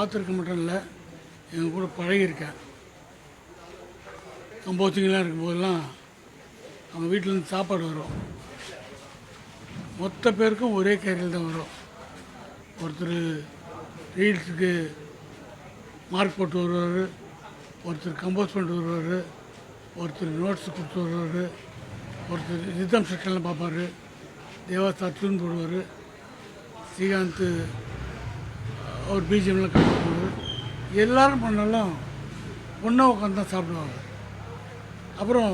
பார்த்துருக்க மட்டும் இல்லை, எங்கள் கூட பழகியிருக்கேன். கம்போசிங்கெலாம் இருக்கும்போதெல்லாம் அவங்க வீட்டிலேருந்து சாப்பாடு வரும். மொத்த பேருக்கும் ஒரே கேரியல் தான் வரும். ஒருத்தர் ரீல்ஸுக்கு மார்க் போட்டு வருவார், ஒருத்தர் கம்போஸ் பண்ணிட்டு வருவார், ஒருத்தர் நோட்ஸ் கொடுத்து வருவார், ஒருத்தர் ரிதம் செக்ஷனில் பார்ப்பார், தேவாஸ்தா டியூன் போடுவார், ஸ்ரீகாந்த் அவர் பிஜிஎம்லாம் கற்றுக் போடுவார். எல்லோரும் பண்ணாலும் ஒன்றா உட்காந்து தான் சாப்பிடுவாங்க. அப்புறம்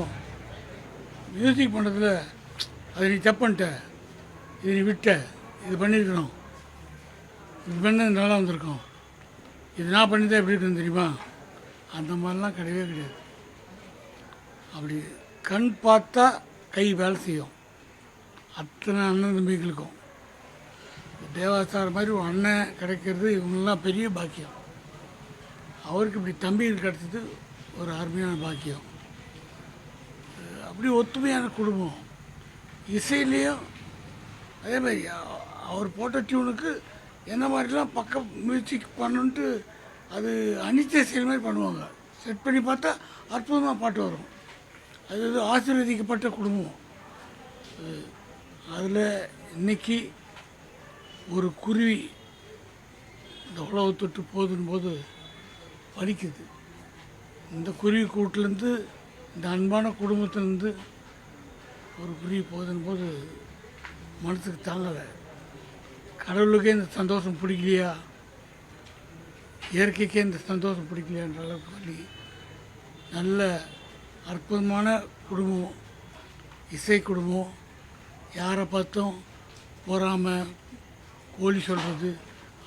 மியூசிக் பண்ணுறதுல அதை நீ தப்பு பண்ணிட்ட, இது நீ விட்ட, இது பண்ணியிருக்கணும், இது பண்ணது நல்லா வந்திருக்கோம், இது நான் பண்ணி தான் எப்படி இருக்குன்னு தெரியுமா, அந்த மாதிரிலாம் கிடையவே கிடையாது. அப்படி கண் பார்த்தா கை வேலை செய்யும். அத்தனை அண்ணன் தம்பிகளுக்கும் தேவாசார மாதிரி ஒரு அண்ணன் கிடைக்கிறது இவங்கெல்லாம் பெரிய பாக்கியம். அவருக்கு இப்படி தம்பிகள் கிடைச்சது ஒரு அருமையான பாக்கியம். அப்படி ஒத்துமையான குடும்பம். இசையிலையும் அதே மாதிரி அவர் போட்ட டியூனுக்கு என்ன மாதிரிலாம் பக்கம் மியூசிக் பண்ணணுன்ட்டு அது அனிச்சை செயல் மாதிரி பண்ணுவாங்க. செட் பண்ணி பார்த்தா அற்புதமாக பாட்டு வரும். அது ஆசீர்வதிக்கப்பட்ட குடும்பம். அதில் இன்றைக்கி ஒரு குருவி இந்த உலகத்தொட்டு போதுன்னு போது வலிக்குது. இந்த குருவி கூட்டிலேருந்து, இந்த அன்பான குடும்பத்திலேருந்து ஒரு குருவி போதுன்னு போது மனசுக்கு தாங்கலை. கடவுளுக்கே இந்த சந்தோஷம் பிடிக்கலையா, இயற்கைக்கே இந்த சந்தோஷம் பிடிக்கலையான்ற அளவுக்கு வலி. நல்ல அற்புதமான குடும்பம், இசை குடும்பம். யாரை பார்த்தும் போகாமல் கோழி சொல்கிறது,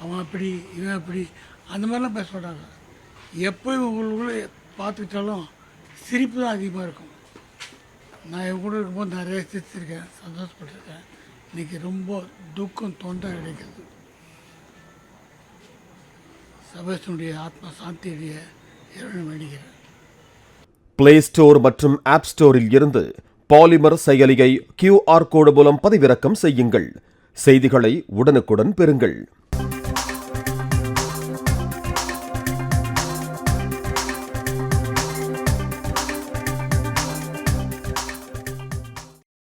அவன் அப்படி இவன் அப்படி அந்த மாதிரிலாம் பேச மாட்டாங்க. எப்போ இவங்களுக்குள்ளே பார்த்துக்கிட்டாலும் சிரிப்பு தான் அதிகமாக இருக்கும். நான் இவங்க கூட இருக்கும்போது நிறைய சிரிச்சிருக்கேன், சந்தோஷப்பட்டிருக்கேன். இன்றைக்கி ரொம்ப துக்கம் தொண்டை கிடைக்கிறது. சபேஷனுடைய ஆத்மா சாந்தியுடைய இறைவனை வேண்டுகிறேன். பிளே ஸ்டோர் மற்றும் ஆப் ஸ்டோரில் இருந்து பாலிமர் செயலியை QR கோடு மூலம் பதிவிறக்கம் செய்யுங்கள். செய்திகளை உடனுக்குடன் பெறுங்கள்.